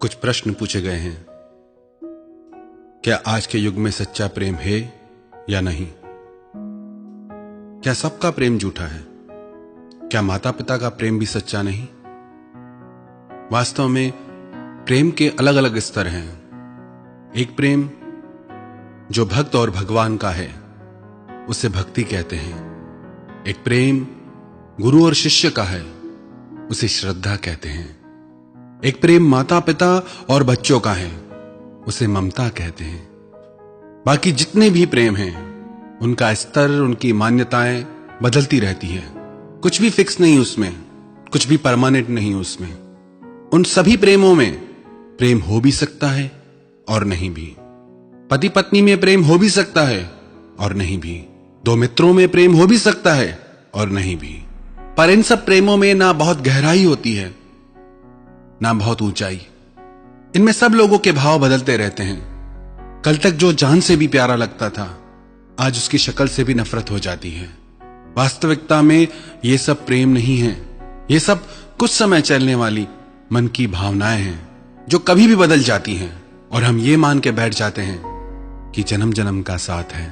कुछ प्रश्न पूछे गए हैं। क्या आज के युग में सच्चा प्रेम है या नहीं? क्या सबका प्रेम झूठा है? क्या माता पिता का प्रेम भी सच्चा नहीं? वास्तव में प्रेम के अलग अलग स्तर हैं। एक प्रेम जो भक्त और भगवान का है उसे भक्ति कहते हैं। एक प्रेम गुरु और शिष्य का है उसे श्रद्धा कहते हैं। एक प्रेम माता पिता और बच्चों का है उसे ममता कहते हैं। बाकी जितने भी प्रेम हैं उनका स्तर, उनकी मान्यताएं बदलती रहती है। कुछ भी फिक्स नहीं उसमें, कुछ भी परमानेंट नहीं उसमें। उन सभी प्रेमों में प्रेम हो भी सकता है और नहीं भी। पति पत्नी में प्रेम हो भी सकता है और नहीं भी। दो मित्रों में प्रेम हो भी सकता है और नहीं भी। पर इन सब प्रेमों में ना बहुत गहराई होती है ना बहुत ऊंचाई। इनमें सब लोगों के भाव बदलते रहते हैं। कल तक जो जान से भी प्यारा लगता था आज उसकी शक्ल से भी नफरत हो जाती है। वास्तविकता में ये सब प्रेम नहीं है। ये सब कुछ समय चलने वाली मन की भावनाएं हैं जो कभी भी बदल जाती हैं और हम ये मान के बैठ जाते हैं कि जन्म जन्म का साथ है।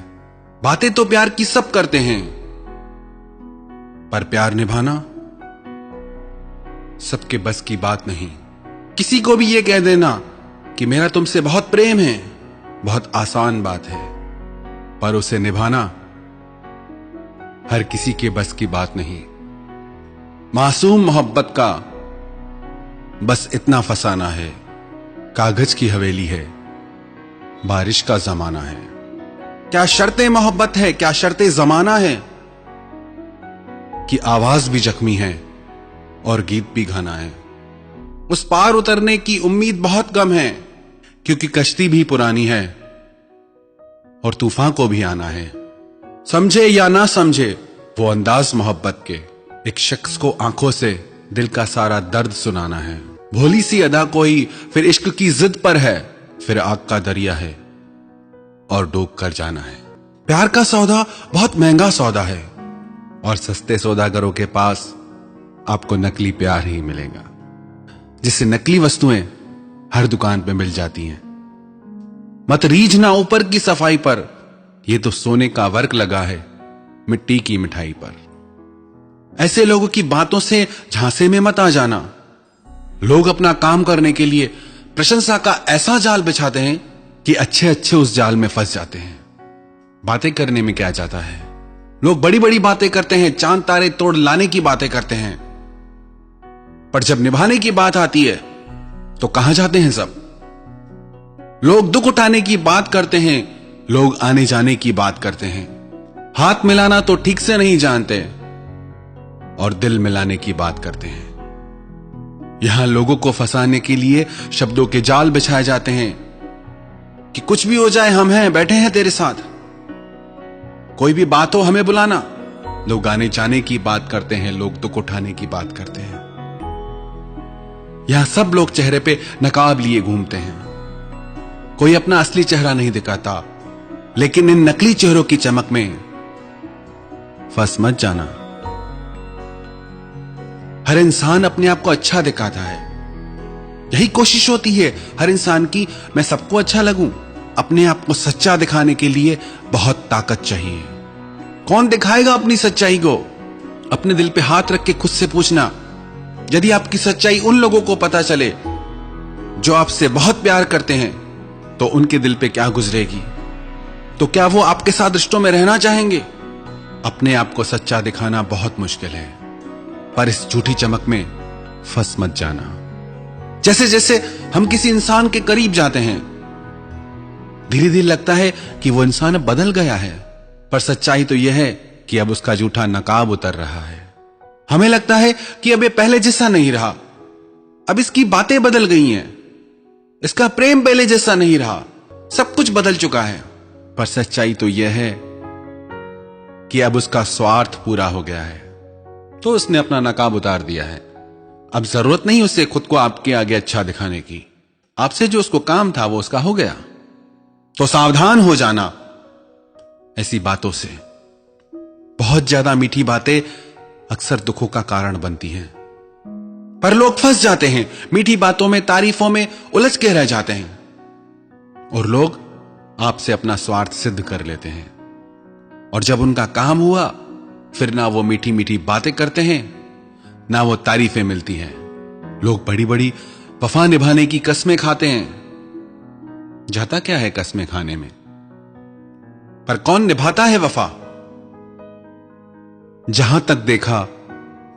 बातें तो प्यार की सब करते हैं पर प्यार निभाना सबके बस की बात नहीं। किसी को भी ये कह देना कि मेरा तुमसे बहुत प्रेम है बहुत आसान बात है, पर उसे निभाना हर किसी के बस की बात नहीं। मासूम मोहब्बत का बस इतना फसाना है, कागज की हवेली है बारिश का जमाना है। क्या शर्तें मोहब्बत है, क्या शर्तें जमाना है कि आवाज भी जख्मी है और गीत भी गाना है। उस पार उतरने की उम्मीद बहुत कम है क्योंकि कश्ती भी पुरानी है और तूफान को भी आना है। समझे या ना समझे वो अंदाज मोहब्बत के एक शख्स को आंखों से दिल का सारा दर्द सुनाना है। भोली सी अदा कोई फिर इश्क की जिद पर है, फिर आग का दरिया है और डूब कर जाना है। प्यार का सौदा बहुत महंगा सौदा है और सस्ते सौदागरों के पास आपको नकली प्यार ही मिलेगा, जिससे नकली वस्तुएं हर दुकान पे मिल जाती हैं। मत रीझना ऊपर की सफाई पर, यह तो सोने का वर्क लगा है मिट्टी की मिठाई पर। ऐसे लोगों की बातों से झांसे में मत आ जाना। लोग अपना काम करने के लिए प्रशंसा का ऐसा जाल बिछाते हैं कि अच्छे अच्छे उस जाल में फंस जाते हैं। बातें करने में क्या जाता है, लोग बड़ी बड़ी बातें करते हैं, चांद तारे तोड़ लाने की बातें करते हैं, पर जब निभाने की बात आती है तो कहां जाते हैं सब। लोग दुख उठाने की बात करते हैं, लोग आने जाने की बात करते हैं। हाथ मिलाना तो ठीक से नहीं जानते और दिल मिलाने की बात करते हैं। यहां लोगों को फंसाने के लिए शब्दों के जाल बिछाए जाते हैं कि कुछ भी हो जाए हम हैं, बैठे हैं तेरे साथ, कोई भी बात हो हमें बुलाना। लोग आने जाने की बात करते हैं, लोग दुख उठाने की बात करते हैं। यहां सब लोग चेहरे पे नकाब लिए घूमते हैं। कोई अपना असली चेहरा नहीं दिखाता, लेकिन इन नकली चेहरों की चमक में फंस मत जाना। हर इंसान अपने आप को अच्छा दिखाता है। यही कोशिश होती है हर इंसान की, मैं सबको अच्छा लगूं। अपने आप को सच्चा दिखाने के लिए बहुत ताकत चाहिए। कौन दिखाएगा अपनी सच्चाई को? अपने दिल पे हाथ रख के खुद से पूछना, यदि आपकी सच्चाई उन लोगों को पता चले जो आपसे बहुत प्यार करते हैं तो उनके दिल पे क्या गुजरेगी? तो क्या वो आपके साथ रिश्तों में रहना चाहेंगे? अपने आप को सच्चा दिखाना बहुत मुश्किल है, पर इस झूठी चमक में फंस मत जाना। जैसे जैसे हम किसी इंसान के करीब जाते हैं धीरे धीरे लगता है कि वो इंसान अब बदल गया है, पर सच्चाई तो यह है कि अब उसका झूठा नकाब उतर रहा है। हमें लगता है कि अब ये पहले जैसा नहीं रहा, अब इसकी बातें बदल गई हैं, इसका प्रेम पहले जैसा नहीं रहा, सब कुछ बदल चुका है। पर सच्चाई तो यह है कि अब उसका स्वार्थ पूरा हो गया है, तो उसने अपना नकाब उतार दिया है। अब जरूरत नहीं उसे खुद को आपके आगे अच्छा दिखाने की। आपसे जो उसको काम था वो उसका हो गया। तो सावधान हो जाना ऐसी बातों से। बहुत ज्यादा मीठी बातें अक्सर दुखों का कारण बनती हैं। पर लोग फंस जाते हैं, मीठी बातों में, तारीफों में उलझ के रह जाते हैं और लोग आपसे अपना स्वार्थ सिद्ध कर लेते हैं। और जब उनका काम हुआ, फिर ना वो मीठी मीठी बातें करते हैं, ना वो तारीफें मिलती हैं। लोग बड़ी बड़ी वफा निभाने की कस्में खाते हैं। जाता क्या है कस्में खाने में, पर कौन निभाता है वफा? जहां तक देखा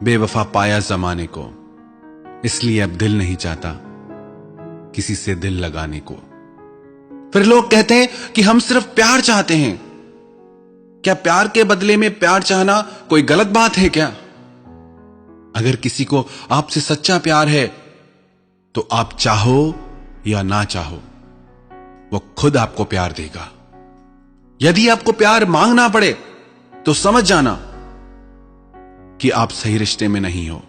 बेवफा पाया जमाने को, इसलिए अब दिल नहीं चाहता किसी से दिल लगाने को। फिर लोग कहते हैं कि हम सिर्फ प्यार चाहते हैं। क्या प्यार के बदले में प्यार चाहना कोई गलत बात है क्या? अगर किसी को आपसे सच्चा प्यार है तो आप चाहो या ना चाहो, वो खुद आपको प्यार देगा। यदि आपको प्यार मांगना पड़े तो समझ जाना कि आप सही रिश्ते में नहीं हो।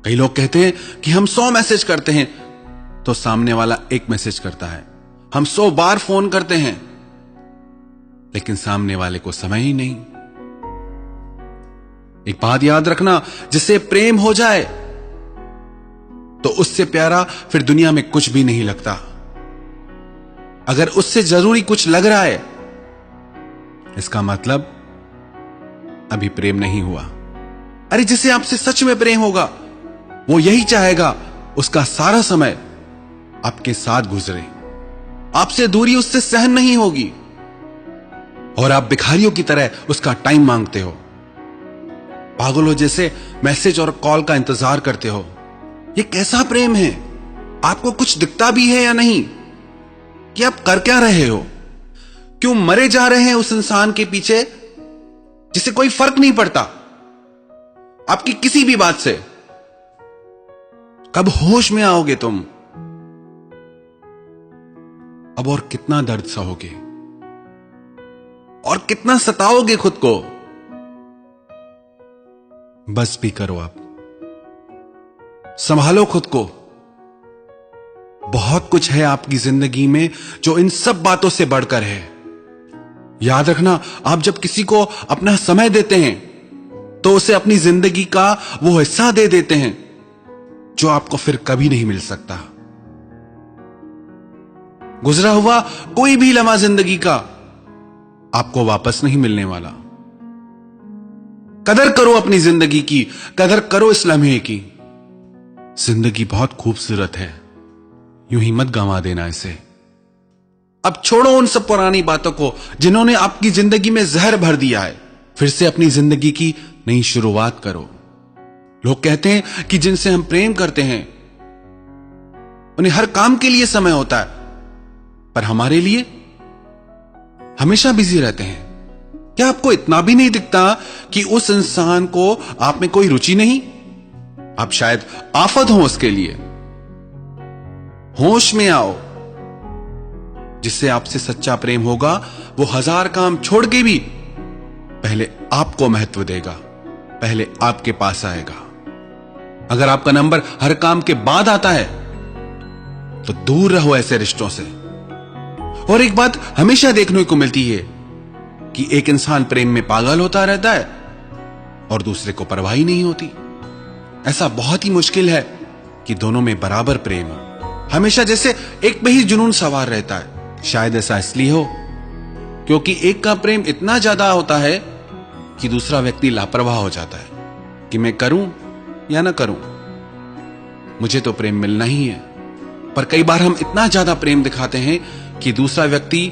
कई लोग कहते हैं कि हम 100 मैसेज करते हैं तो सामने वाला एक मैसेज करता है। हम 100 बार फोन करते हैं लेकिन सामने वाले को समय ही नहीं। एक बात याद रखना, जिससे प्रेम हो जाए तो उससे प्यारा फिर दुनिया में कुछ भी नहीं लगता। अगर उससे जरूरी कुछ लग रहा है, इसका मतलब अभी प्रेम नहीं हुआ। अरे जिसे आपसे सच में प्रेम होगा, वो यही चाहेगा उसका सारा समय आपके साथ गुजरे। आपसे दूरी उससे सहन नहीं होगी और आप भिखारियों की तरह उसका टाइम मांगते हो, पागलों जैसे मैसेज और कॉल का इंतजार करते हो। ये कैसा प्रेम है? आपको कुछ दिखता भी है या नहीं कि आप कर क्या रहे हो? क्यों मरे जा रहे हैं उस इंसान के पीछे जिसे कोई फर्क नहीं पड़ता आपकी किसी भी बात से? कब होश में आओगे तुम? अब और कितना दर्द सहोगे और कितना सताओगे खुद को? बस भी करो, आप संभालो खुद को। बहुत कुछ है आपकी जिंदगी में जो इन सब बातों से बढ़कर है। याद रखना, आप जब किसी को अपना समय देते हैं तो उसे अपनी जिंदगी का वो हिस्सा दे देते हैं जो आपको फिर कभी नहीं मिल सकता। गुजरा हुआ कोई भी लम्हा जिंदगी का आपको वापस नहीं मिलने वाला। कदर करो अपनी जिंदगी की, कदर करो इस लम्हे की। जिंदगी बहुत खूबसूरत है, यूं ही मत गंवा देना इसे। अब छोड़ो उन सब पुरानी बातों को जिन्होंने आपकी जिंदगी में जहर भर दिया है। फिर से अपनी जिंदगी की नई शुरुआत करो। लोग कहते हैं कि जिनसे हम प्रेम करते हैं उन्हें हर काम के लिए समय होता है, पर हमारे लिए हमेशा बिजी रहते हैं। क्या आपको इतना भी नहीं दिखता कि उस इंसान को आप में कोई रुचि नहीं? आप शायद आफत हो उसके लिए। होश में आओ। जिससे आपसे सच्चा प्रेम होगा वो 1000 काम छोड़ के भी पहले आपको महत्व देगा, पहले आपके पास आएगा। अगर आपका नंबर हर काम के बाद आता है तो दूर रहो ऐसे रिश्तों से। और एक बात हमेशा देखने को मिलती है कि एक इंसान प्रेम में पागल होता रहता है और दूसरे को परवाह ही नहीं होती। ऐसा बहुत ही मुश्किल है कि दोनों में बराबर प्रेम हो। हमेशा जैसे एक पे ही जुनून सवार रहता है। शायद ऐसा इसलिए हो क्योंकि एक का प्रेम इतना ज्यादा होता है कि दूसरा व्यक्ति लापरवाह हो जाता है कि मैं करूं या ना करूं, मुझे तो प्रेम मिलना ही है। पर कई बार हम इतना ज्यादा प्रेम दिखाते हैं कि दूसरा व्यक्ति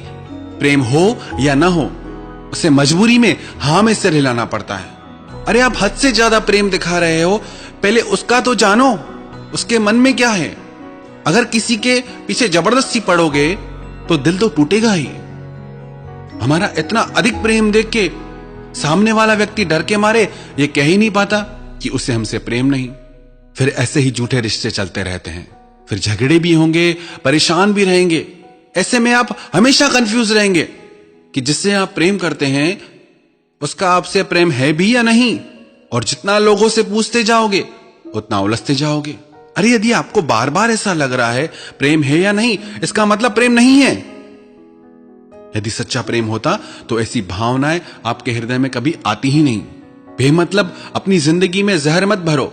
प्रेम हो या ना हो उसे मजबूरी में हां में सिर हिलाना पड़ता है। अरे आप हद से ज्यादा प्रेम दिखा रहे हो, पहले उसका तो जानो, उसके मन में क्या है। अगर किसी के पीछे जबरदस्ती पड़ोगे तो दिल तो टूटेगा ही। हमारा इतना अधिक प्रेम देख के सामने वाला व्यक्ति डर के मारे ये कह ही नहीं पाता कि उसे हमसे प्रेम नहीं। फिर ऐसे ही झूठे रिश्ते चलते रहते हैं। फिर झगड़े भी होंगे, परेशान भी रहेंगे। ऐसे में आप हमेशा कंफ्यूज रहेंगे कि जिससे आप प्रेम करते हैं उसका आपसे प्रेम है भी या नहीं। और जितना लोगों से पूछते जाओगे उतना उलझते जाओगे। अरे यदि आपको बार बार ऐसा लग रहा है प्रेम है या नहीं, इसका मतलब प्रेम नहीं है। यदि सच्चा प्रेम होता तो ऐसी भावनाएं आपके हृदय में कभी आती ही नहीं। बेमतलब अपनी जिंदगी में जहर मत भरो।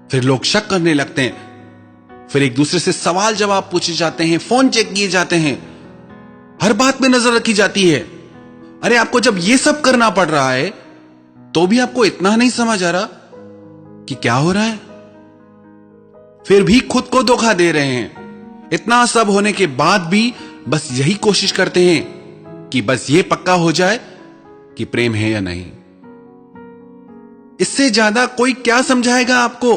फिर लोग शक करने लगते हैं, फिर एक दूसरे से सवाल जवाब पूछे जाते हैं, फोन चेक किए जाते हैं, हर बात में नजर रखी जाती है। अरे आपको जब ये सब करना पड़ रहा है तो भी आपको इतना नहीं समझ आ रहा कि क्या हो रहा है? फिर भी खुद को धोखा दे रहे हैं। इतना सब होने के बाद भी बस यही कोशिश करते हैं कि बस ये पक्का हो जाए कि प्रेम है या नहीं। इससे ज्यादा कोई क्या समझाएगा आपको?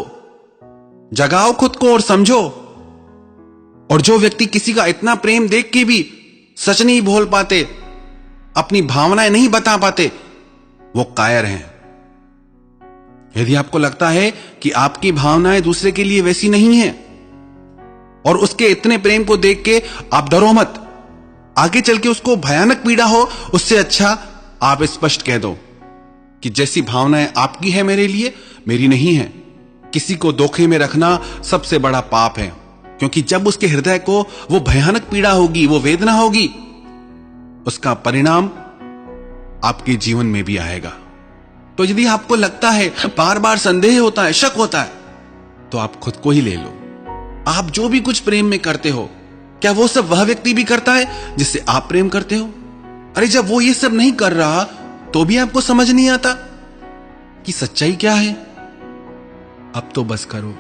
जगाओ खुद को और समझो। और जो व्यक्ति किसी का इतना प्रेम देख के भी सच नहीं बोल पाते, अपनी भावनाएं नहीं बता पाते, वो कायर हैं। यदि आपको लगता है कि आपकी भावनाएं दूसरे के लिए वैसी नहीं हैं और उसके इतने प्रेम को देख के आप डरो मत, आगे चल के उसको भयानक पीड़ा हो, उससे अच्छा आप स्पष्ट कह दो कि जैसी भावनाएं आपकी है मेरे लिए, मेरी नहीं है। किसी को धोखे में रखना सबसे बड़ा पाप है, क्योंकि जब उसके हृदय को वो भयानक पीड़ा होगी, वो वेदना होगी, उसका परिणाम आपके जीवन में भी आएगा। तो यदि आपको लगता है, बार बार संदेह होता है, शक होता है, तो आप खुद को ही ले लो। आप जो भी कुछ प्रेम में करते हो, क्या वो सब वह व्यक्ति भी करता है जिससे आप प्रेम करते हो? अरे जब वो ये सब नहीं कर रहा तो भी आपको समझ नहीं आता कि सच्चाई क्या है? अब तो बस करो,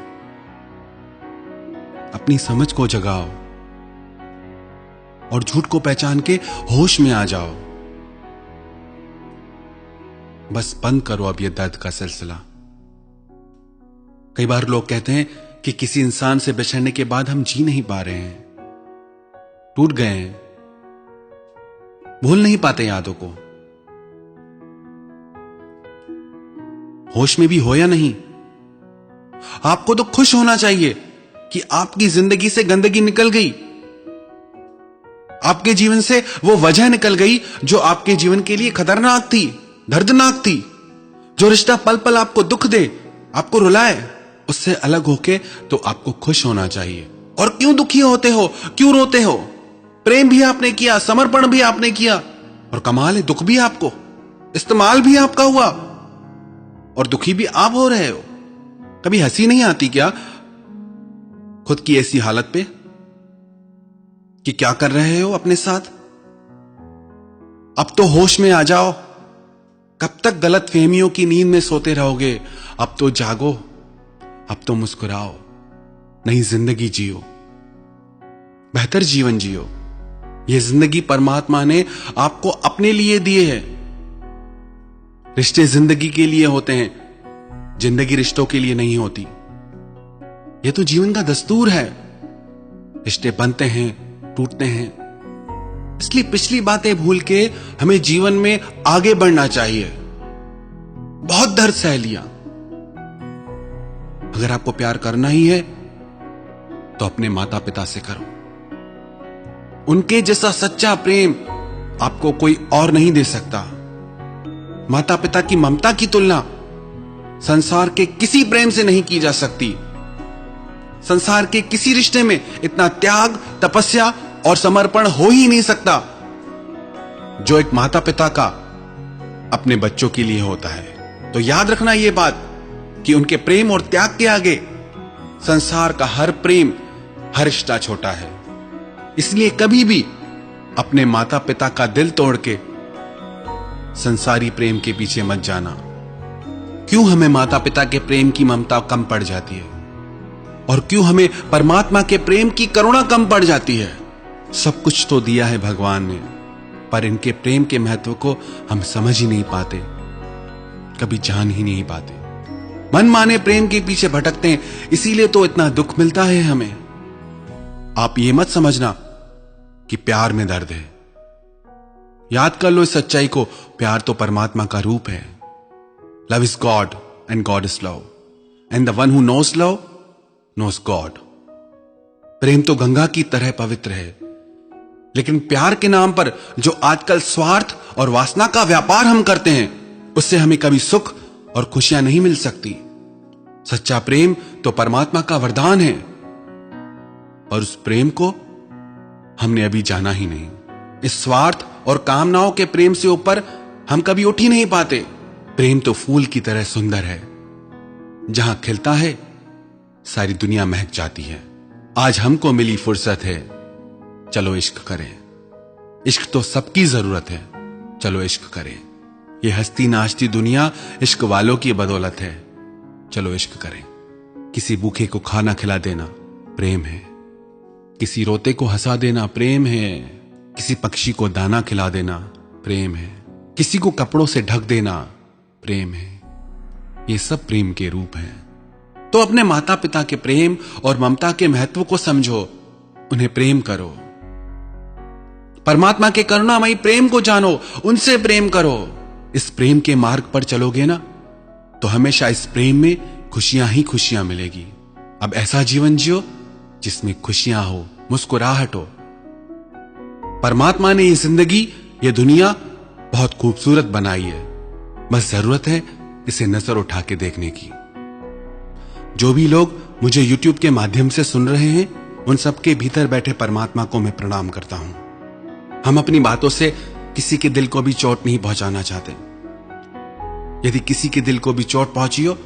अपनी समझ को जगाओ और झूठ को पहचान के होश में आ जाओ। बस बंद करो अब ये दर्द का सिलसिला। कई बार लोग कहते हैं कि किसी इंसान से बिछड़ने के बाद हम जी नहीं पा रहे हैं, टूट गए हैं, भूल नहीं पाते यादों को। होश में भी हो या नहीं, आपको तो खुश होना चाहिए कि आपकी जिंदगी से गंदगी निकल गई, आपके जीवन से वो वजह निकल गई जो आपके जीवन के लिए खतरनाक थी, दर्दनाक थी। जो रिश्ता पल पल आपको दुख दे, आपको रुलाए, उससे अलग होके तो आपको खुश होना चाहिए। और क्यों दुखी होते हो, क्यों रोते हो? प्रेम भी आपने किया, समर्पण भी आपने किया, और कमाल है दुख भी आपको, इस्तेमाल भी आपका हुआ, और दुखी भी आप हो रहे हो। कभी हंसी नहीं आती क्या खुद की ऐसी हालत पे कि क्या कर रहे हो अपने साथ? अब तो होश में आ जाओ। कब तक गलत फहमियों की नींद में सोते रहोगे? अब तो जागो, अब तो मुस्कुराओ, नई जिंदगी जियो, बेहतर जीवन जियो। यह जिंदगी परमात्मा ने आपको अपने लिए दिए है। रिश्ते जिंदगी के लिए होते हैं, जिंदगी रिश्तों के लिए नहीं होती। यह तो जीवन का दस्तूर है। रिश्ते बनते हैं, टूटते हैं, इसलिए पिछली बातें भूल के हमें जीवन में आगे बढ़ना चाहिए। बहुत दर्द सह लिया। अगर आपको प्यार करना ही है तो अपने माता पिता से करो। उनके जैसा सच्चा प्रेम आपको कोई और नहीं दे सकता। माता पिता की ममता की तुलना संसार के किसी प्रेम से नहीं की जा सकती। संसार के किसी रिश्ते में इतना त्याग, तपस्या और समर्पण हो ही नहीं सकता जो एक माता पिता का अपने बच्चों के लिए होता है। तो याद रखना यह बात कि उनके प्रेम और त्याग के आगे संसार का हर प्रेम, हर रिश्ता छोटा है। इसलिए कभी भी अपने माता पिता का दिल तोड़ के संसारी प्रेम के पीछे मत जाना। क्यों हमें माता पिता के प्रेम की ममता कम पड़ जाती है, और क्यों हमें परमात्मा के प्रेम की करुणा कम पड़ जाती है? सब कुछ तो दिया है भगवान ने, पर इनके प्रेम के महत्व को हम समझ ही नहीं पाते, कभी जान ही नहीं पाते। मनमाने प्रेम के पीछे भटकते हैं, इसीलिए तो इतना दुख मिलता है हमें। आप ये मत समझना कि प्यार में दर्द है। याद कर लो इस सच्चाई को, प्यार तो परमात्मा का रूप है। Love is god and god is love, and the one who knows love knows god. प्रेम तो गंगा की तरह पवित्र है, लेकिन प्यार के नाम पर जो आजकल स्वार्थ और वासना का व्यापार हम करते हैं, उससे हमें कभी सुख और खुशियां नहीं मिल सकती। सच्चा प्रेम तो परमात्मा का वरदान है, और उस प्रेम को हमने अभी जाना ही नहीं। इस स्वार्थ और कामनाओं के प्रेम से ऊपर हम कभी उठ ही नहीं पाते। प्रेम तो फूल की तरह सुंदर है, जहां खिलता है सारी दुनिया महक जाती है। आज हमको मिली फुर्सत है, चलो इश्क करें। इश्क तो सबकी जरूरत है, चलो इश्क करें। ये हंसती नाचती दुनिया इश्क वालों की बदौलत है, चलो इश्क करें। किसी भूखे को खाना खिला देना प्रेम है, किसी रोते को हंसा देना प्रेम है, किसी पक्षी को दाना खिला देना प्रेम है, किसी को कपड़ों से ढक देना प्रेम है। ये सब प्रेम के रूप हैं। तो अपने माता पिता के प्रेम और ममता के महत्व को समझो, उन्हें प्रेम करो। परमात्मा के करुणामयी प्रेम को जानो, उनसे प्रेम करो। इस प्रेम के मार्ग पर चलोगे ना तो हमेशा इस प्रेम में खुशियां ही खुशियां मिलेगी। अब ऐसा जीवन जियो जिसमें खुशियां हो, मुस्कुराहट हो। परमात्मा ने ये जिंदगी, ये दुनिया बहुत खूबसूरत बनाई है, बस जरूरत है इसे नजर उठा के देखने की। जो भी लोग मुझे YouTube के माध्यम से सुन रहे हैं, उन सबके भीतर बैठे परमात्मा को मैं प्रणाम करता हूं। हम अपनी बातों से किसी के दिल को भी चोट नहीं पहुंचाना चाहते। यदि किसी के दिल को भी चोट पहुंची हो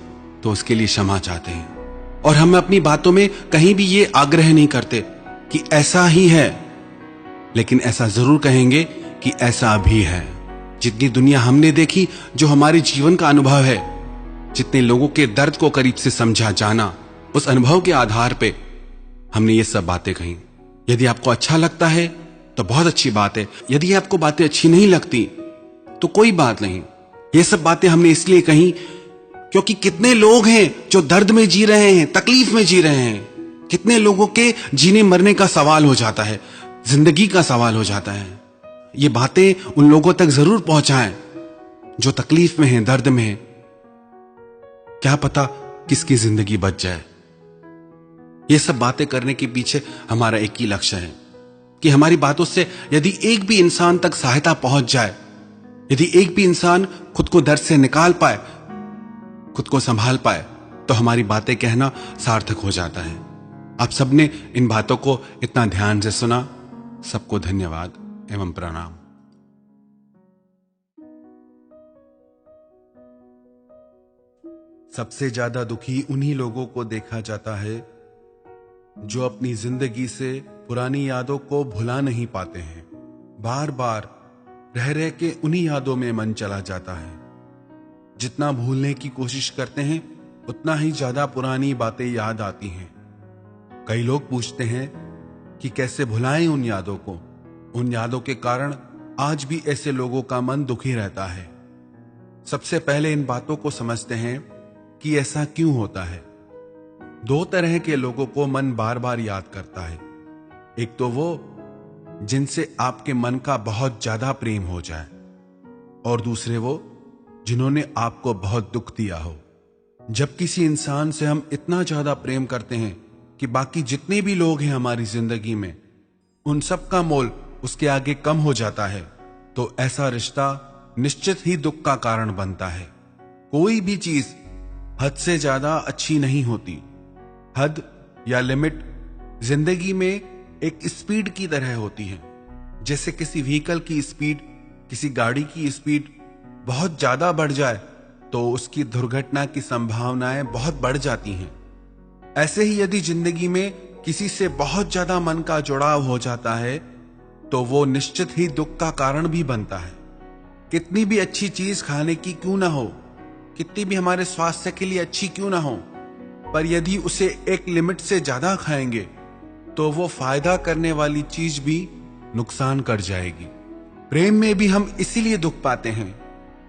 तो उसके लिए क्षमा चाहते हैं। और हम अपनी बातों में कहीं भी ये आग्रह नहीं करते कि ऐसा ही है, लेकिन ऐसा जरूर कहेंगे कि ऐसा भी है। जितनी दुनिया हमने देखी, जो हमारे जीवन का अनुभव है, जितने लोगों के दर्द को करीब से समझा जाना, उस अनुभव के आधार पे हमने ये सब बातें कही। यदि आपको अच्छा लगता है तो बहुत अच्छी बात है, यदि आपको बातें अच्छी नहीं लगती तो कोई बात नहीं। ये सब बातें हमने इसलिए कही क्योंकि कितने लोग हैं जो दर्द में जी रहे हैं, तकलीफ में जी रहे हैं। कितने लोगों के जीने मरने का सवाल हो जाता है, जिंदगी का सवाल हो जाता है। ये बातें उन लोगों तक जरूर पहुंचाएं जो तकलीफ में हैं, दर्द में हैं। क्या पता किसकी जिंदगी बच जाए। ये सब बातें करने के पीछे हमारा एक ही लक्ष्य है कि हमारी बातों से यदि एक भी इंसान तक सहायता पहुंच जाए, यदि एक भी इंसान खुद को दर्द से निकाल पाए, खुद को संभाल पाए, तो हमारी बातें कहना सार्थक हो जाता है। आप सबने इन बातों को इतना ध्यान से सुना, सबको धन्यवाद एवं प्रणाम। सबसे ज्यादा दुखी उन्हीं लोगों को देखा जाता है जो अपनी जिंदगी से पुरानी यादों को भुला नहीं पाते हैं। बार बार रह रह के उन्हीं यादों में मन चला जाता है। जितना भूलने की कोशिश करते हैं उतना ही ज्यादा पुरानी बातें याद आती हैं। कई लोग पूछते हैं कि कैसे भुलाएं उन यादों को। उन यादों के कारण आज भी ऐसे लोगों का मन दुखी रहता है। सबसे पहले इन बातों को समझते हैं कि ऐसा क्यों होता है। दो तरह के लोगों को मन बार बार याद करता है। एक तो वो जिनसे आपके मन का बहुत ज्यादा प्रेम हो जाए, और दूसरे वो जिन्होंने आपको बहुत दुख दिया हो। जब किसी इंसान से हम इतना ज्यादा प्रेम करते हैं कि बाकी जितने भी लोग हैं हमारी जिंदगी में, उन सब का मोल उसके आगे कम हो जाता है, तो ऐसा रिश्ता निश्चित ही दुख का कारण बनता है। कोई भी चीज हद से ज्यादा अच्छी नहीं होती। हद या लिमिट जिंदगी में एक स्पीड की तरह होती है। जैसे किसी व्हीकल की स्पीड, किसी गाड़ी की स्पीड बहुत ज्यादा बढ़ जाए तो उसकी दुर्घटना की संभावनाएं बहुत बढ़ जाती हैं। ऐसे ही यदि जिंदगी में किसी से बहुत ज्यादा मन का जुड़ाव हो जाता है तो वो निश्चित ही दुख का कारण भी बनता है। कितनी भी अच्छी चीज खाने की क्यों ना हो, कितनी भी हमारे स्वास्थ्य के लिए अच्छी क्यों ना हो, पर यदि उसे एक लिमिट से ज्यादा खाएंगे तो वो फायदा करने वाली चीज भी नुकसान कर जाएगी। प्रेम में भी हम इसीलिए दुख पाते हैं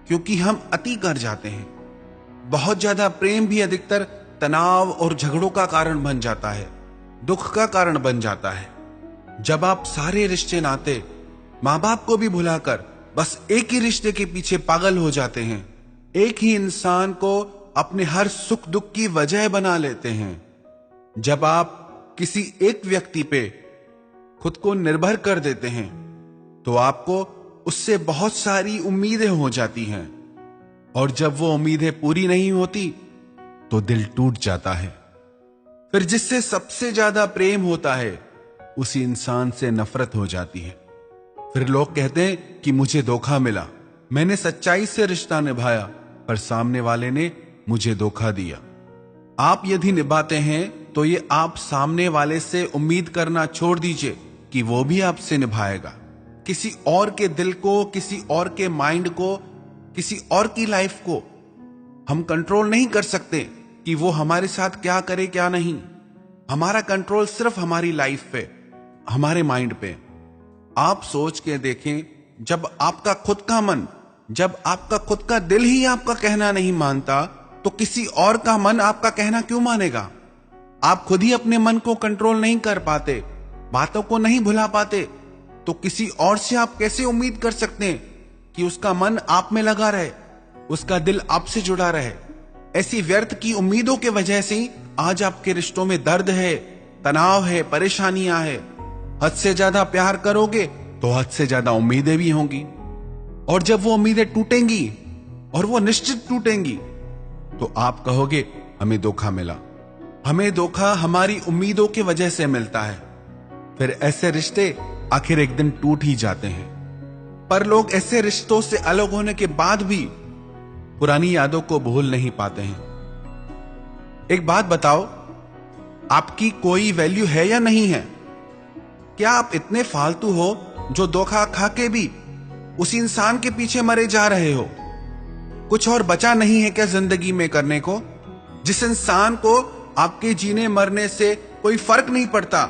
क्योंकि हम अति कर जाते हैं। बहुत ज्यादा प्रेम भी अधिकतर तनाव और झगड़ों का कारण बन जाता है, दुख का कारण बन जाता है। जब आप सारे रिश्ते नाते, माँ बाप को भी भुलाकर बस एक ही रिश्ते के पीछे पागल हो जाते हैं, एक ही इंसान को अपने हर सुख दुख की वजह बना लेते हैं, जब आप किसी एक व्यक्ति पे खुद को निर्भर कर देते हैं तो आपको उससे बहुत सारी उम्मीदें हो जाती हैं, और जब वो उम्मीदें पूरी नहीं होती तो दिल टूट जाता है। फिर जिससे सबसे ज्यादा प्रेम होता है उसी इंसान से नफरत हो जाती है। फिर लोग कहते हैं कि मुझे धोखा मिला, मैंने सच्चाई से रिश्ता निभाया पर सामने वाले ने मुझे धोखा दिया। आप यदि निभाते हैं तो ये आप सामने वाले से उम्मीद करना छोड़ दीजिए कि वो भी आपसे निभाएगा। किसी और के दिल को, किसी और के माइंड को, किसी और की लाइफ को हम कंट्रोल नहीं कर सकते कि वो हमारे साथ क्या करे क्या नहीं। हमारा कंट्रोल सिर्फ हमारी लाइफ पे, हमारे माइंड पे। आप सोच के देखें, जब आपका खुद का मन, जब आपका खुद का दिल ही आपका कहना नहीं मानता, तो किसी और का मन आपका कहना क्यों मानेगा? आप खुद ही अपने मन को कंट्रोल नहीं कर पाते, बातों को नहीं भुला पाते, तो किसी और से आप कैसे उम्मीद कर सकते हैं कि उसका मन आप में लगा रहे, उसका दिल आपसे जुड़ा रहे? ऐसी व्यर्थ की उम्मीदों के वजह से आज आपके रिश्तों में दर्द है, तनाव है, परेशानियां है। हद से ज्यादा प्यार करोगे तो हद से ज्यादा उम्मीदें भी होंगी, और जब वो उम्मीदें टूटेंगी, और वो निश्चित टूटेंगी, तो आप कहोगे हमें धोखा मिला। हमें धोखा हमारी उम्मीदों की वजह से मिलता है। फिर ऐसे रिश्ते आखिर एक दिन टूट ही जाते हैं। पर लोग ऐसे रिश्तों से अलग होने के बाद भी पुरानी यादों को भूल नहीं पाते हैं। एक बात बताओ, आपकी कोई वैल्यू है या नहीं है? क्या आप इतने फालतू हो जो धोखा खा के भी उसी इंसान के पीछे मरे जा रहे हो? कुछ और बचा नहीं है क्या जिंदगी में करने को? जिस इंसान को आपके जीने मरने से कोई फर्क नहीं पड़ता,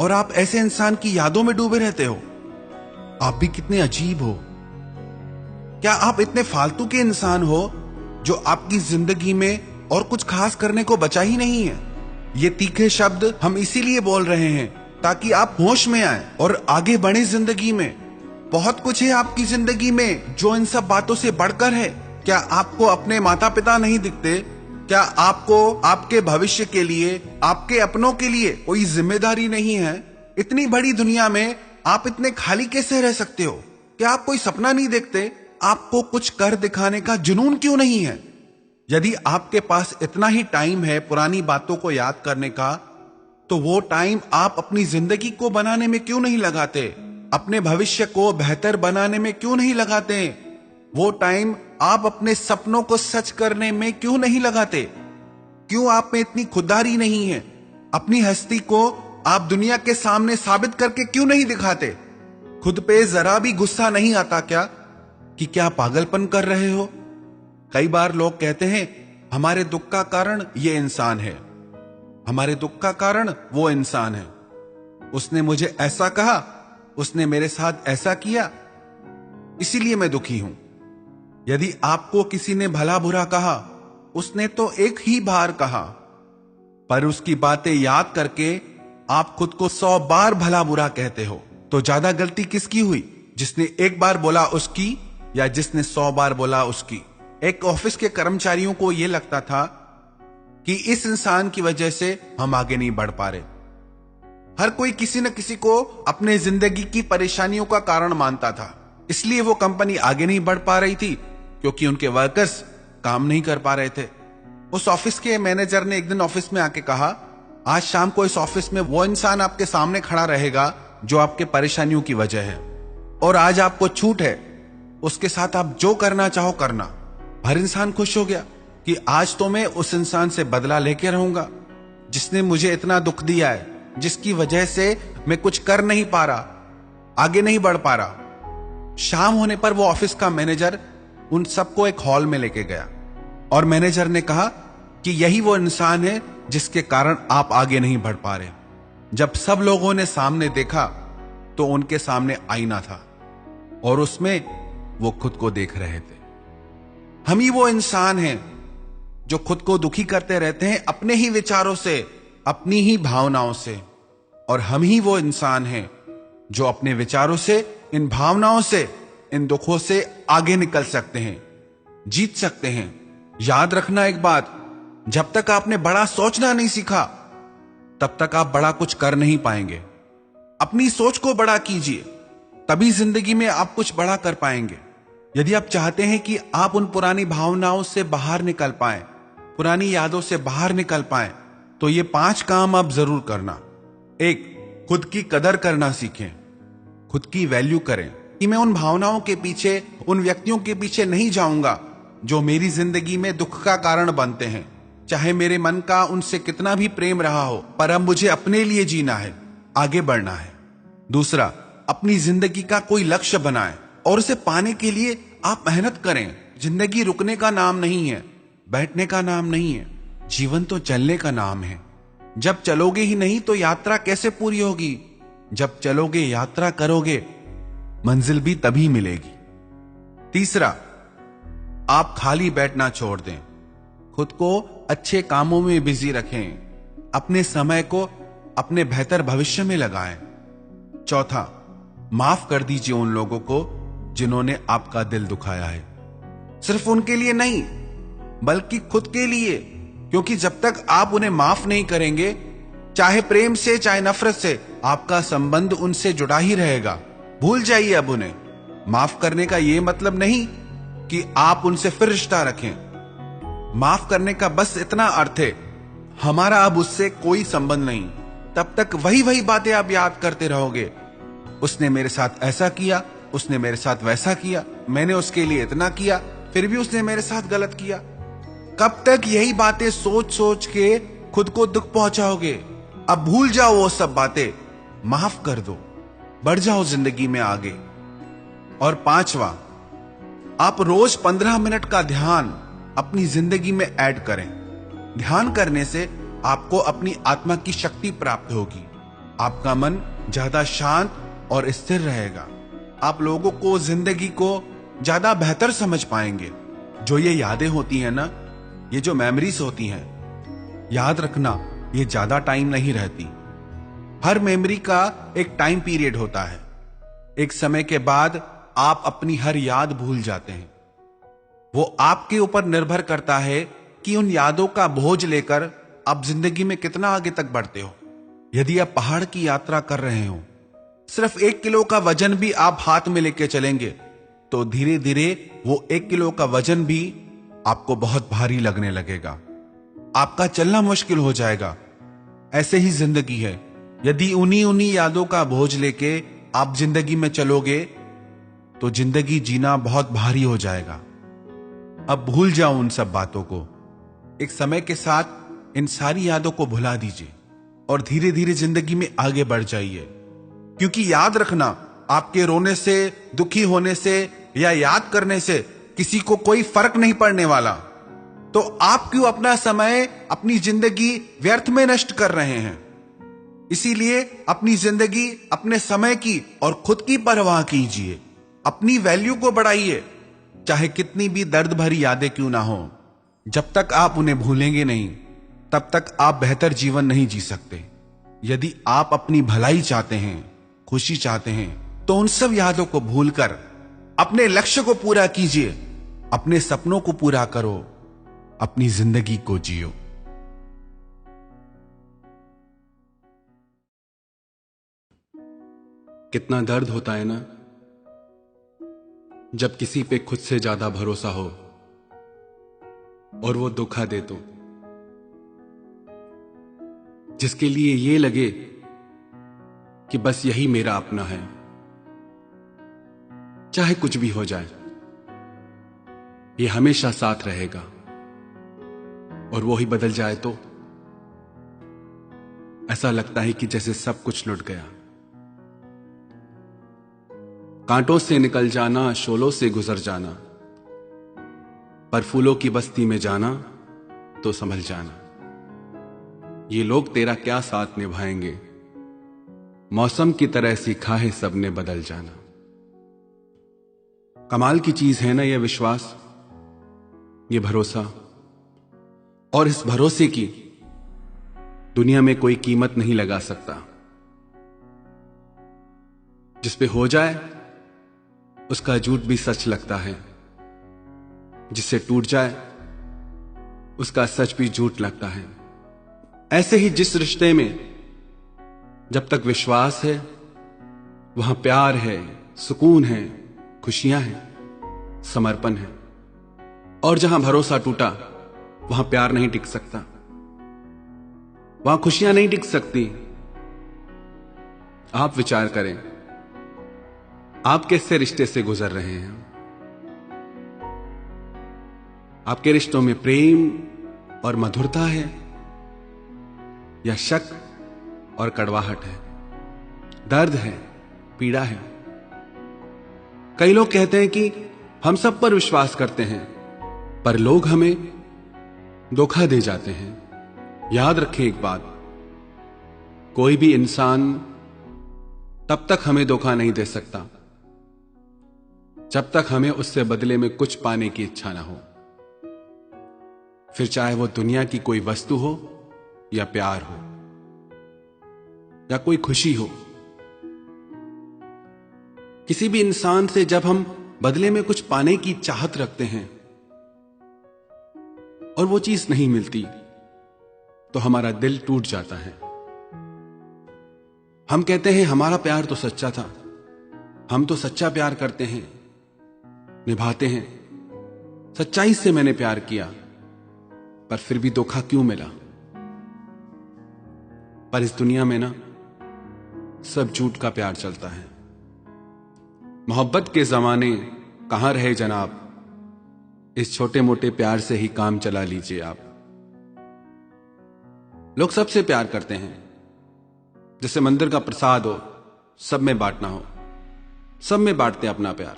और आप ऐसे इंसान की यादों में डूबे रहते हो। आप भी कितने अजीब हो। क्या आप इतने फालतू के इंसान हो जो आपकी जिंदगी में और कुछ खास करने को बचा ही नहीं है? ये तीखे शब्द हम इसीलिए बोल रहे हैं ताकि आप होश में आए और आगे बढ़े जिंदगी में। बहुत कुछ है आपकी जिंदगी में जो इन सब बातों से बढ़कर है। क्या आपको अपने माता पिता नहीं दिखते? क्या आपको आपके भविष्य के लिए, आपके अपनों के लिए कोई जिम्मेदारी नहीं है? इतनी बड़ी दुनिया में आप इतने खाली कैसे रह सकते हो? क्या आप कोई सपना नहीं देखते? आपको कुछ कर दिखाने का जुनून क्यों नहीं है? यदि आपके पास इतना ही टाइम है पुरानी बातों को याद करने का, तो वो टाइम आप अपनी जिंदगी को बनाने में क्यों नहीं लगाते? अपने भविष्य को बेहतर बनाने में क्यों नहीं लगाते? वो टाइम आप अपने सपनों को सच करने में क्यों नहीं लगाते? क्यों आप में इतनी खुददारी नहीं है? अपनी हस्ती को आप दुनिया के सामने साबित करके क्यों नहीं दिखाते? खुद पे जरा भी गुस्सा नहीं आता क्या कि क्या पागलपन कर रहे हो? कई बार लोग कहते हैं हमारे दुख का कारण ये इंसान है, हमारे दुख का कारण वो इंसान है, उसने मुझे ऐसा कहा, उसने मेरे साथ ऐसा किया, इसीलिए मैं दुखी हूं। यदि आपको किसी ने भला बुरा कहा, उसने तो एक ही बार कहा, पर उसकी बातें याद करके आप खुद को 100 बार भला बुरा कहते हो। तो ज्यादा गलती किसकी हुई, जिसने एक बार बोला उसकी या जिसने 100 बार बोला उसकी? एक ऑफिस के कर्मचारियों को यह लगता था कि इस इंसान की वजह से हम आगे नहीं बढ़ पा रहे। हर कोई किसी न किसी को अपने जिंदगी की परेशानियों का कारण मानता था, इसलिए वो कंपनी आगे नहीं बढ़ पा रही थी, क्योंकि उनके वर्कर्स काम नहीं कर पा रहे थे। उस ऑफिस के मैनेजर ने एक दिन ऑफिस में आके कहा, आज शाम को इस ऑफिस में वो इंसान आपके सामने खड़ा रहेगा जो आपके परेशानियों की वजह है, और आज आपको छूट है, उसके साथ आप जो करना चाहो करना। हर इंसान खुश हो गया कि आज तो मैं उस इंसान से बदला लेके रहूंगा जिसने मुझे इतना दुख दिया है, जिसकी वजह से मैं कुछ कर नहीं पा रहा, आगे नहीं बढ़ पा रहा। शाम होने पर वो ऑफिस का मैनेजर उन सबको एक हॉल में लेके गया, और मैनेजर ने कहा कि यही वो इंसान है जिसके कारण आप आगे नहीं बढ़ पा रहे। जब सब लोगों ने सामने देखा तो उनके सामने आईना था, और उसमें वो खुद को देख रहे थे। हम ही वो इंसान हैं जो खुद को दुखी करते रहते हैं अपने ही विचारों से, अपनी ही भावनाओं से, और हम ही वो इंसान हैं जो अपने विचारों से, इन भावनाओं से, इन दुखों से आगे निकल सकते हैं, जीत सकते हैं। याद रखना एक बात, जब तक आपने बड़ा सोचना नहीं सीखा तब तक आप बड़ा कुछ कर नहीं पाएंगे। अपनी सोच को बड़ा कीजिए, तभी जिंदगी में आप कुछ बड़ा कर पाएंगे। यदि आप चाहते हैं कि आप उन पुरानी भावनाओं से बाहर निकल पाएं, पुरानी यादों से बाहर निकल पाएं, तो ये 5 काम आप जरूर करना। 1, खुद की कदर करना सीखें, खुद की वैल्यू करें कि मैं उन भावनाओं के पीछे, उन व्यक्तियों के पीछे नहीं जाऊंगा जो मेरी जिंदगी में दुख का कारण बनते हैं, चाहे मेरे मन का उनसे कितना भी प्रेम रहा हो, पर अब मुझे अपने लिए जीना है, आगे बढ़ना है। दूसरा, अपनी जिंदगी का कोई लक्ष्य बनाएं और उसे पाने के लिए आप मेहनत करें। जिंदगी रुकने का नाम नहीं है, बैठने का नाम नहीं है, जीवन तो चलने का नाम है। जब चलोगे ही नहीं तो यात्रा कैसे पूरी होगी? जब चलोगे, यात्रा करोगे, मंजिल भी तभी मिलेगी। तीसरा, आप खाली बैठना छोड़ दें, खुद को अच्छे कामों में बिजी रखें, अपने समय को अपने बेहतर भविष्य में लगाएं। चौथा, माफ कर दीजिए उन लोगों को जिन्होंने आपका दिल दुखाया है। सिर्फ उनके लिए नहीं, बल्कि खुद के लिए, क्योंकि जब तक आप उन्हें माफ नहीं करेंगे, चाहे प्रेम से चाहे नफरत से, आपका संबंध उनसे जुड़ा ही रहेगा। भूल जाइए अब उन्हें। माफ करने का यह मतलब नहीं कि आप उनसे फिर रिश्ता रखें। माफ करने का बस इतना अर्थ है, हमारा अब उससे कोई संबंध नहीं। तब तक वही वही बातें आप याद करते रहोगे। उसने मेरे साथ ऐसा किया, उसने मेरे साथ वैसा किया, मैंने उसके लिए इतना किया, फिर भी उसने मेरे साथ गलत किया। कब तक यही बातें सोच सोच के खुद को दुख पहुंचाओगे? अब भूल जाओ वो सब बातें, माफ कर दो, बढ़ जाओ जिंदगी में आगे। और पांचवा, आप रोज 15 मिनट का ध्यान अपनी जिंदगी में ऐड करें। ध्यान करने से आपको अपनी आत्मा की शक्ति प्राप्त होगी। आपका मन ज्यादा शांत और स्थिर रहेगा। आप लोगों को, जिंदगी को ज्यादा बेहतर समझ पाएंगे। जो ये यादें होती हैं ना, ये जो मेमोरीज होती हैं, याद रखना, ये ज्यादा टाइम नहीं रहती। हर मेमोरी का एक टाइम पीरियड होता है। एक समय के बाद आप अपनी हर याद भूल जाते हैं। वो आपके ऊपर निर्भर करता है कि उन यादों का बोझ लेकर आप जिंदगी में कितना आगे तक बढ़ते हो। यदि आप पहाड़ की यात्रा कर रहे हो, सिर्फ 1 किलो का वजन भी आप हाथ में लेके चलेंगे, तो धीरे धीरे वो 1 किलो का वजन भी आपको बहुत भारी लगने लगेगा। आपका चलना मुश्किल हो जाएगा। ऐसे ही जिंदगी है। यदि उन्हीं यादों का बोझ लेके आप जिंदगी में चलोगे, तो जिंदगी जीना बहुत भारी हो जाएगा। अब भूल जाओ उन सब बातों को। एक समय के साथ इन सारी यादों को भुला दीजिए और धीरे धीरे जिंदगी में आगे बढ़ जाइए। क्योंकि याद रखना, आपके रोने से, दुखी होने से या याद करने से किसी को कोई फर्क नहीं पड़ने वाला। तो आप क्यों अपना समय, अपनी जिंदगी व्यर्थ में नष्ट कर रहे हैं? इसीलिए अपनी जिंदगी, अपने समय की और खुद की परवाह कीजिए। अपनी वैल्यू को बढ़ाइए, चाहे कितनी भी दर्द भरी यादें क्यों ना हो। जब तक आप उन्हें भूलेंगे नहीं, तब तक आप बेहतर जीवन नहीं जी सकते। यदि आप अपनी भलाई चाहते हैं, खुशी चाहते हैं, तो उन सब यादों को भूलकर अपने लक्ष्य को पूरा कीजिए। अपने सपनों को पूरा करो, अपनी जिंदगी को जियो। कितना दर्द होता है ना, जब किसी पे खुद से ज्यादा भरोसा हो और वो धोखा दे तो, जिसके लिए ये लगे कि बस यही मेरा अपना है, चाहे कुछ भी हो जाए, ये हमेशा साथ रहेगा, और वो ही बदल जाए तो ऐसा लगता है कि जैसे सब कुछ लुट गया। कांटों से निकल जाना, शोलों से गुजर जाना, पर फूलों की बस्ती में जाना तो संभल जाना। ये लोग तेरा क्या साथ निभाएंगे, मौसम की तरह सीखा है सबने बदल जाना। कमाल की चीज है ना ये विश्वास, ये भरोसा, और इस भरोसे की दुनिया में कोई कीमत नहीं लगा सकता। जिस पे हो जाए उसका झूठ भी सच लगता है, जिससे टूट जाए उसका सच भी झूठ लगता है। ऐसे ही जिस रिश्ते में जब तक विश्वास है, वहां प्यार है, सुकून है, खुशियां हैं, समर्पण है, और जहां भरोसा टूटा वहां प्यार नहीं टिक सकता, वहां खुशियां नहीं टिक सकती। आप विचार करें, आप कैसे रिश्ते से गुजर रहे हैं? आपके रिश्तों में प्रेम और मधुरता है, या शक और कड़वाहट है, दर्द है, पीड़ा है। कई लोग कहते हैं कि हम सब पर विश्वास करते हैं, पर लोग हमें धोखा दे जाते हैं। याद रखें एक बात, कोई भी इंसान तब तक हमें धोखा नहीं दे सकता जब तक हमें उससे बदले में कुछ पाने की इच्छा ना हो, फिर चाहे वो दुनिया की कोई वस्तु हो, या प्यार हो, या कोई खुशी हो। किसी भी इंसान से जब हम बदले में कुछ पाने की चाहत रखते हैं और वो चीज नहीं मिलती, तो हमारा दिल टूट जाता है। हम कहते हैं हमारा प्यार तो सच्चा था, हम तो सच्चा प्यार करते हैं, निभाते हैं, सच्चाई से मैंने प्यार किया, पर फिर भी धोखा क्यों मिला। पर इस दुनिया में ना सब झूठ का प्यार चलता है। मोहब्बत के जमाने कहां रहे जनाब, इस छोटे मोटे प्यार से ही काम चला लीजिए आप। लोग सबसे प्यार करते हैं, जैसे मंदिर का प्रसाद हो, सब में बांटना हो, सब में बांटते हैं अपना प्यार।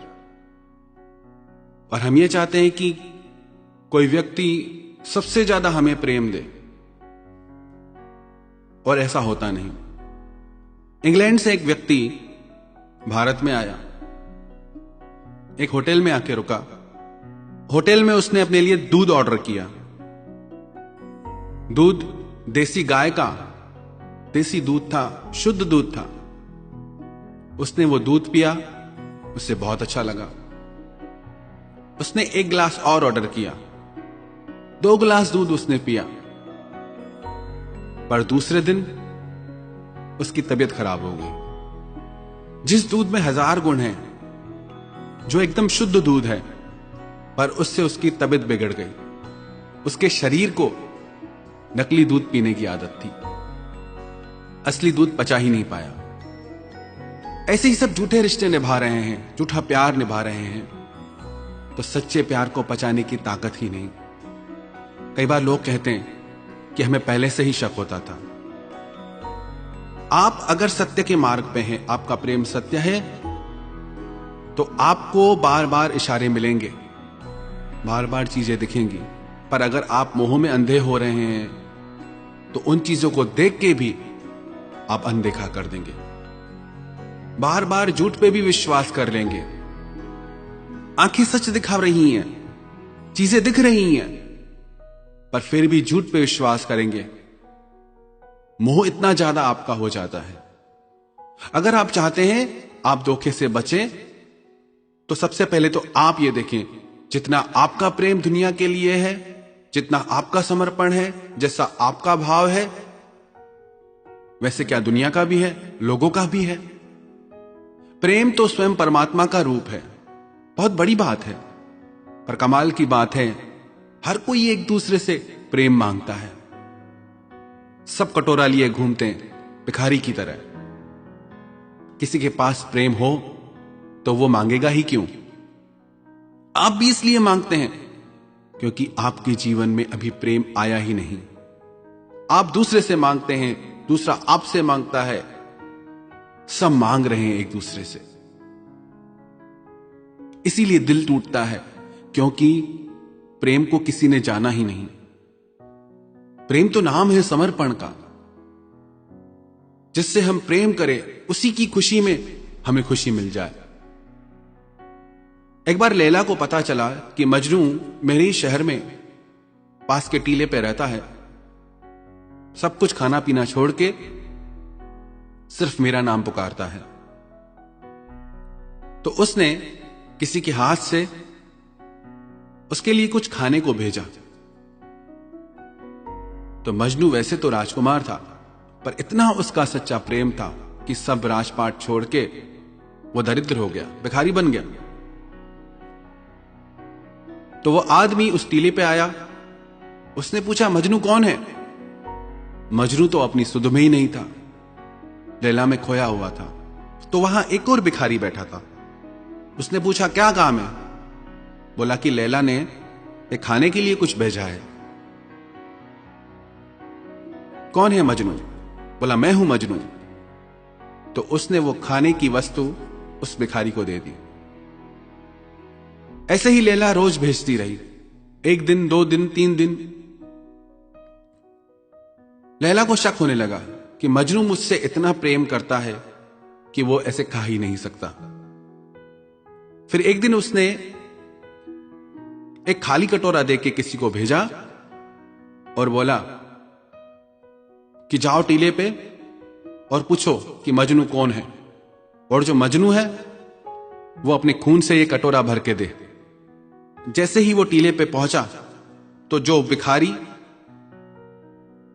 और हम ये चाहते हैं कि कोई व्यक्ति सबसे ज्यादा हमें प्रेम दे, और ऐसा होता नहीं। इंग्लैंड से एक व्यक्ति भारत में आया, एक होटल में आके रुका। होटल में उसने अपने लिए दूध ऑर्डर किया। दूध देसी गाय का, देसी दूध था, शुद्ध दूध था। उसने वो दूध पिया, उसे बहुत अच्छा लगा। उसने 1 गिलास और ऑर्डर किया, 2 गिलास दूध उसने पिया। पर दूसरे दिन उसकी तबीयत खराब हो गई। जिस दूध में 1000 गुण हैं, जो एकदम शुद्ध दूध है, पर उससे उसकी तबीयत बिगड़ गई। उसके शरीर को नकली दूध पीने की आदत थी, असली दूध पचा ही नहीं पाया। ऐसे ही सब झूठे रिश्ते निभा रहे हैं, झूठा प्यार निभा रहे हैं, तो सच्चे प्यार को पचाने की ताकत ही नहीं। कई बार लोग कहते हैं कि हमें पहले से ही शक होता था। आप अगर सत्य के मार्ग पे हैं, आपका प्रेम सत्य है, तो आपको बार बार इशारे मिलेंगे, बार बार चीजें दिखेंगी। पर अगर आप मोह में अंधे हो रहे हैं, तो उन चीजों को देख के भी आप अनदेखा कर देंगे, बार बार झूठ पे भी विश्वास कर लेंगे। आंखें सच दिखा रही हैं, चीजें दिख रही हैं, पर फिर भी झूठ पे विश्वास करेंगे। मोह इतना ज्यादा आपका हो जाता है। अगर आप चाहते हैं आप धोखे से बचें, तो सबसे पहले तो आप ये देखें, जितना आपका प्रेम दुनिया के लिए है, जितना आपका समर्पण है, जैसा आपका भाव है, वैसे क्या दुनिया का भी है, लोगों का भी है। प्रेम तो स्वयं परमात्मा का रूप है, बहुत बड़ी बात है। पर कमाल की बात है, हर कोई एक दूसरे से प्रेम मांगता है। सब कटोरा लिए घूमते हैं भिखारी की तरह। किसी के पास प्रेम हो तो वो मांगेगा ही क्यों? आप भी इसलिए मांगते हैं क्योंकि आपके जीवन में अभी प्रेम आया ही नहीं। आप दूसरे से मांगते हैं, दूसरा आपसे मांगता है, सब मांग रहे हैं एक दूसरे से। इसीलिए दिल टूटता है, क्योंकि प्रेम को किसी ने जाना ही नहीं। प्रेम तो नाम है समर्पण का। जिससे हम प्रेम करें, उसी की खुशी में हमें खुशी मिल जाए। एक बार लैला को पता चला कि मजनू मेरे ही शहर में पास के टीले पे रहता है, सब कुछ खाना पीना छोड़ के सिर्फ मेरा नाम पुकारता है। तो उसने किसी के हाथ से उसके लिए कुछ खाने को भेजा। तो मजनू वैसे तो राजकुमार था, पर इतना उसका सच्चा प्रेम था कि सब राजपाट छोड़ के वो दरिद्र हो गया, भिखारी बन गया। तो वो आदमी उस टीले पे आया, उसने पूछा मजनू कौन है? मजनू तो अपनी सुध में ही नहीं था, लैला में खोया हुआ था। तो वहां एक और भिखारी बैठा था। उसने पूछा क्या काम है? बोला कि लैला ने एक खाने के लिए कुछ भेजा है। कौन है मजनू? बोला मैं हूं मजनू। तो उसने वो खाने की वस्तु उस भिखारी को दे दी। ऐसे ही लैला रोज भेजती रही। 1 दिन, 2 दिन, 3 दिन। लैला को शक होने लगा कि मजनू मुझसे इतना प्रेम करता है कि वो ऐसे खा ही नहीं सकता। फिर एक दिन उसने एक खाली कटोरा देके किसी को भेजा और बोला कि जाओ टीले पे और पूछो कि मजनू कौन है, और जो मजनू है वो अपने खून से ये कटोरा भर के दे। जैसे ही वो टीले पे पहुंचा तो जो भिखारी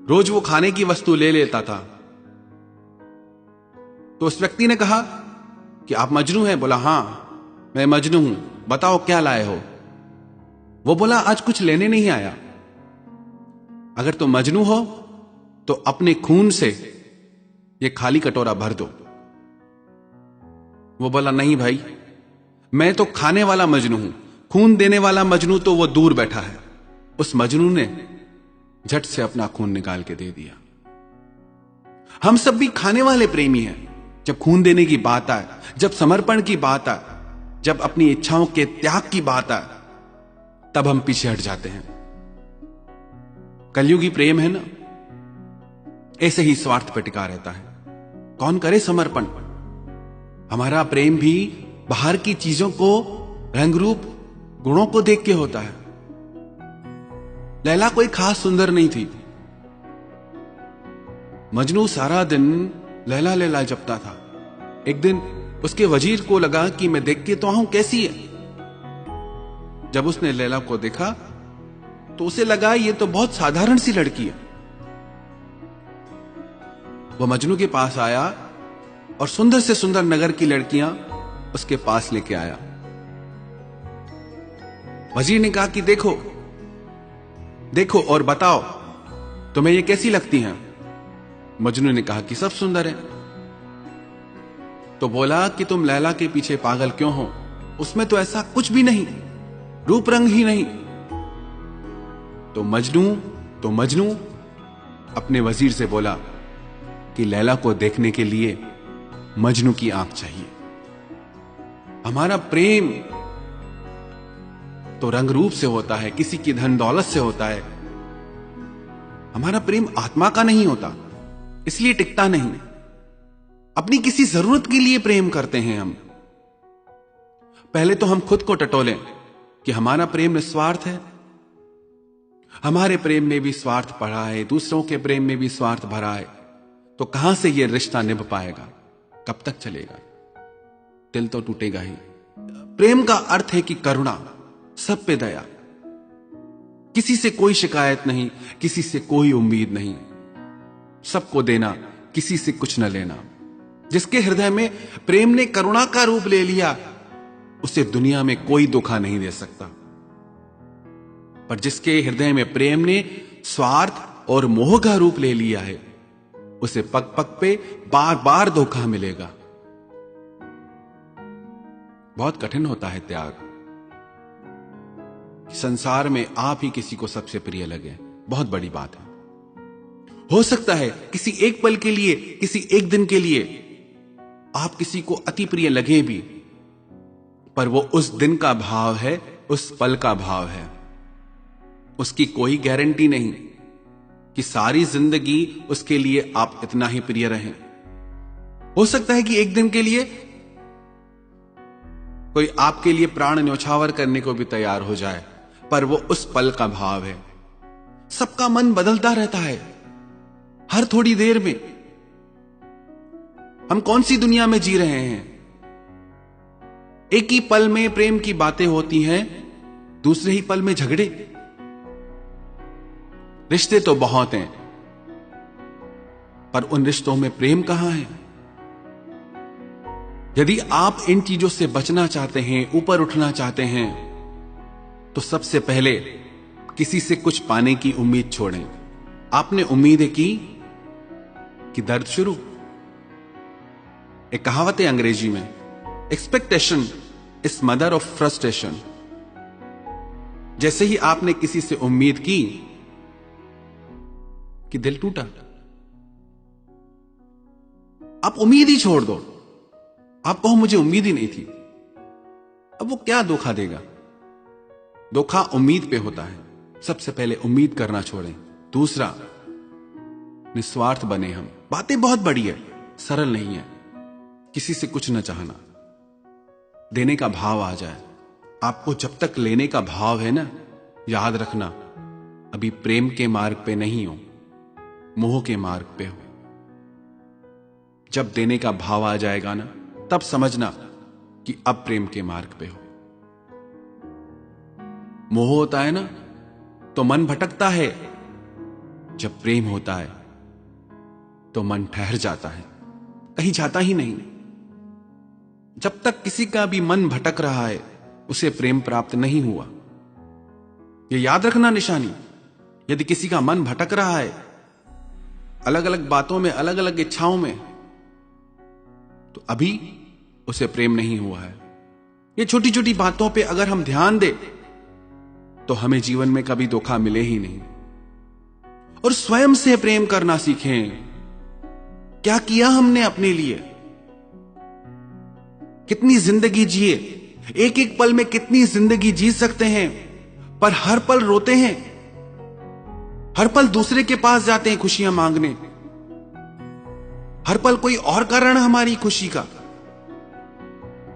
रोज वो खाने की वस्तु ले लेता था, तो उस व्यक्ति ने कहा कि आप मजनू हैं? बोला हां मैं मजनू हूं, बताओ क्या लाए हो? वो बोला आज कुछ लेने नहीं आया। अगर तुम मजनू हो तो अपने खून से ये खाली कटोरा भर दो। वो बोला नहीं भाई, मैं तो खाने वाला मजनू हूं, खून देने वाला मजनू तो वो दूर बैठा है। उस मजनू ने झट से अपना खून निकाल के दे दिया। हम सब भी खाने वाले प्रेमी हैं। जब खून देने की बात आए, जब समर्पण की बात आए, जब अपनी इच्छाओं के त्याग की बात आए, तब हम पीछे हट जाते हैं। कलयुगी प्रेम है ना, ऐसे ही स्वार्थ पे टिका रहता है। कौन करे समर्पण? हमारा प्रेम भी बाहर की चीजों को, रंग रूप, गुणों को देख के होता है। लैला कोई खास सुंदर नहीं थी। मजनू सारा दिन लैला लैला जपता था। एक दिन उसके वजीर को लगा कि मैं देख के तो आऊं कैसी है। जब उसने लैला को देखा तो उसे लगा ये तो बहुत साधारण सी लड़की है। वो मजनू के पास आया और सुंदर से सुंदर नगर की लड़कियां उसके पास लेके आया। वजीर ने कहा कि देखो देखो और बताओ तुम्हें ये कैसी लगती हैं? मजनू ने कहा कि सब सुंदर है। तो बोला कि तुम लैला के पीछे पागल क्यों हो? उसमें तो ऐसा कुछ भी नहीं, रूप रंग ही नहीं। तो मजनू अपने वजीर से बोला कि लैला को देखने के लिए मजनू की आंख चाहिए। हमारा प्रेम तो रंग रूप से होता है, किसी की धन दौलत से होता है। हमारा प्रेम आत्मा का नहीं होता, इसलिए टिकता नहीं। अपनी किसी जरूरत के लिए प्रेम करते हैं हम। पहले तो हम खुद को टटोलें कि हमारा प्रेम निस्वार्थ है। हमारे प्रेम में भी स्वार्थ पड़ा है, दूसरों के प्रेम में भी स्वार्थ भरा है, तो कहां से यह रिश्ता निभ पाएगा? कब तक चलेगा? दिल तो टूटेगा ही। प्रेम का अर्थ है कि करुणा, सब पे दया, किसी से कोई शिकायत नहीं, किसी से कोई उम्मीद नहीं, सबको देना, किसी से कुछ न लेना। जिसके हृदय में प्रेम ने करुणा का रूप ले लिया, उसे दुनिया में कोई धोखा नहीं दे सकता। पर जिसके हृदय में प्रेम ने स्वार्थ और मोह का रूप ले लिया है, उसे पग पग पे बार बार धोखा मिलेगा। बहुत कठिन होता है त्याग। संसार में आप ही किसी को सबसे प्रिय लगे, बहुत बड़ी बात है। हो सकता है किसी एक पल के लिए, किसी एक दिन के लिए आप किसी को अति प्रिय लगे भी, पर वो उस दिन का भाव है, उस पल का भाव है। उसकी कोई गारंटी नहीं कि सारी जिंदगी उसके लिए आप इतना ही प्रिय रहें। हो सकता है कि एक दिन के लिए कोई आपके लिए प्राण न्यौछावर करने को भी तैयार हो जाए, पर वो उस पल का भाव है। सबका मन बदलता रहता है हर थोड़ी देर में। हम कौन सी दुनिया में जी रहे हैं? एक ही पल में प्रेम की बातें होती हैं, दूसरे ही पल में झगड़े। रिश्ते तो बहुत हैं, पर उन रिश्तों में प्रेम कहां है? यदि आप इन चीजों से बचना चाहते हैं, ऊपर उठना चाहते हैं, तो सबसे पहले किसी से कुछ पाने की उम्मीद छोड़ें। आपने उम्मीदें की कि दर्द शुरू। एक कहावत है अंग्रेजी में, expectation is mother of frustration. जैसे ही आपने किसी से उम्मीद की कि दिल टूटा, आप उम्मीद ही छोड़ दो। आप कहो मुझे उम्मीद ही नहीं थी। अब वो क्या धोखा देगा? धोखा उम्मीद पे होता है। सबसे पहले उम्मीद करना छोड़ें। दूसरा, निस्वार्थ बने हम। बातें बहुत बड़ी है, सरल नहीं है। किसी से कुछ न चाहना, देने का भाव आ जाए। आपको जब तक लेने का भाव है ना, याद रखना अभी प्रेम के मार्ग पे नहीं हो, मोह के मार्ग पे हो। जब देने का भाव आ जाएगा ना, तब समझना कि अब प्रेम के मार्ग पे हो। मोह होता है ना तो मन भटकता है, जब प्रेम होता है तो मन ठहर जाता है, कहीं जाता ही नहीं। जब तक किसी का भी मन भटक रहा है, उसे प्रेम प्राप्त नहीं हुआ। यह याद रखना निशानी। यदि किसी का मन भटक रहा है अलग अलग बातों में, अलग अलग इच्छाओं में, तो अभी उसे प्रेम नहीं हुआ है। ये छोटी छोटी बातों पे अगर हम ध्यान दें तो हमें जीवन में कभी धोखा मिले ही नहीं। और स्वयं से प्रेम करना सीखें। क्या किया हमने अपने लिए? कितनी जिंदगी जिए, एक एक पल में कितनी जिंदगी जी सकते हैं, पर हर पल रोते हैं, हर पल दूसरे के पास जाते हैं खुशियां मांगने, हर पल कोई और कारण हमारी खुशी का।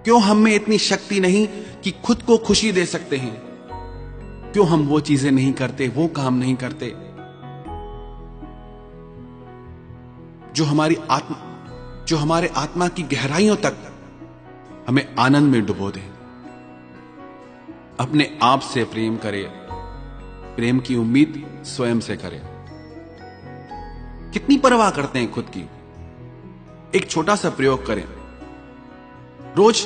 क्यों हम में इतनी शक्ति नहीं कि खुद को खुशी दे सकते हैं? क्यों हम वो चीजें नहीं करते, वो काम नहीं करते जो हमारे आत्मा की गहराइयों तक हमें आनंद में डुबो दे। अपने आप से प्रेम करें। प्रेम की उम्मीद स्वयं से करें। कितनी परवाह करते हैं खुद की? एक छोटा सा प्रयोग करें। रोज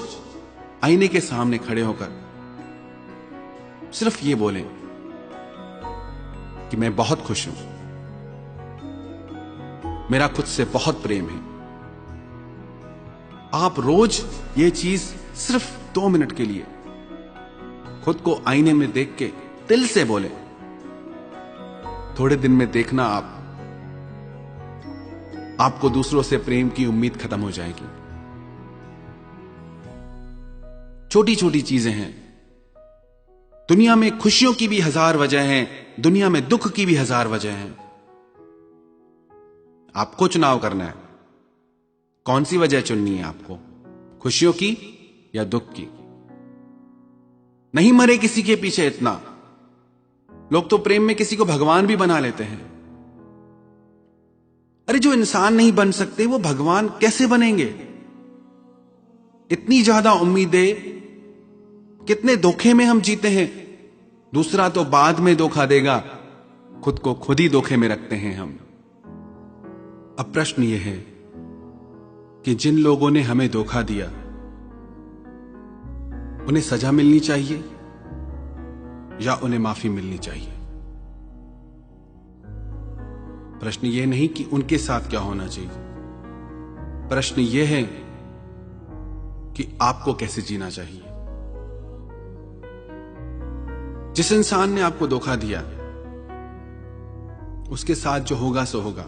आईने के सामने खड़े होकर सिर्फ ये बोलें कि मैं बहुत खुश हूं, मेरा खुद से बहुत प्रेम है। आप रोज ये चीज सिर्फ 2 मिनट के लिए खुद को आईने में देख के दिल से बोले। थोड़े दिन में देखना आपको दूसरों से प्रेम की उम्मीद खत्म हो जाएगी। छोटी छोटी चीजें हैं। दुनिया में खुशियों की भी 1000 वजह हैं, दुनिया में दुख की भी 1000 वजह हैं। आपको चुनाव करना है, कौन सी वजह चुननी है आपको, खुशियों की या दुख की। नहीं मरे किसी के पीछे इतना। लोग तो प्रेम में किसी को भगवान भी बना लेते हैं। अरे जो इंसान नहीं बन सकते वो भगवान कैसे बनेंगे? इतनी ज्यादा उम्मीदें, कितने धोखे में हम जीते हैं। दूसरा तो बाद में धोखा देगा, खुद को खुद ही धोखे में रखते हैं हम। अब प्रश्न यह है कि जिन लोगों ने हमें धोखा दिया, उन्हें सजा मिलनी चाहिए या उन्हें माफी मिलनी चाहिए? प्रश्न यह नहीं कि उनके साथ क्या होना चाहिए। प्रश्न यह है कि आपको कैसे जीना चाहिए। जिस इंसान ने आपको धोखा दिया, उसके साथ जो होगा सो होगा,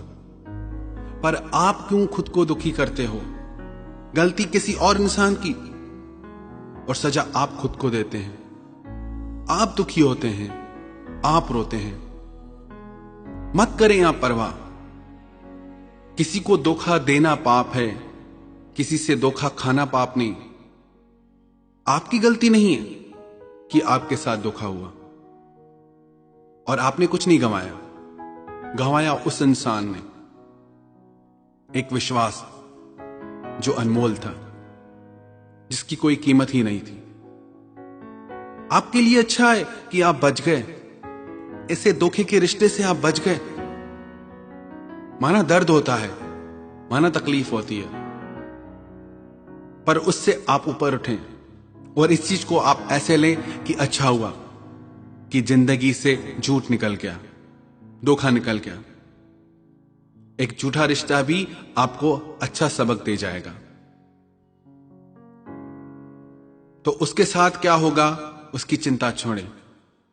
पर आप क्यों खुद को दुखी करते हो? गलती किसी और इंसान की और सजा आप खुद को देते हैं। आप दुखी होते हैं, आप रोते हैं। मत करें आप परवाह। किसी को धोखा देना पाप है, किसी से धोखा खाना पाप नहीं। आपकी गलती नहीं है कि आपके साथ धोखा हुआ और आपने कुछ नहीं गंवाया उस इंसान ने एक विश्वास जो अनमोल था, जिसकी कोई कीमत ही नहीं थी। आपके लिए अच्छा है कि आप बच गए, ऐसे धोखे के रिश्ते से आप बच गए। माना दर्द होता है, माना तकलीफ होती है, पर उससे आप ऊपर उठें और इस चीज को आप ऐसे लें कि अच्छा हुआ कि जिंदगी से झूठ निकल गया, धोखा निकल गया। एक झूठा रिश्ता भी आपको अच्छा सबक दे जाएगा। तो उसके साथ क्या होगा, उसकी चिंता छोड़ें।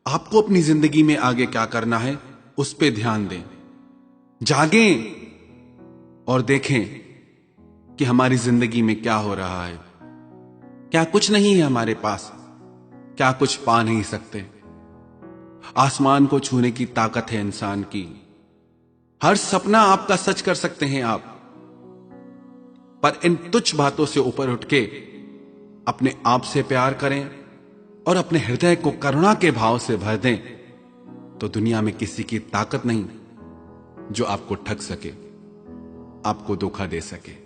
आपको अपनी जिंदगी में आगे क्या करना है, उस पे ध्यान दें। जागें और देखें कि हमारी जिंदगी में क्या हो रहा है। क्या कुछ नहीं है हमारे पास? क्या कुछ पा नहीं सकते? आसमान को छूने की ताकत है इंसान की। हर सपना आपका सच कर सकते हैं आप। पर इन तुच्छ बातों से ऊपर उठ के अपने आप से प्यार करें और अपने हृदय को करुणा के भाव से भर दें, तो दुनिया में किसी की ताकत नहीं जो आपको ठग सके, आपको धोखा दे सके।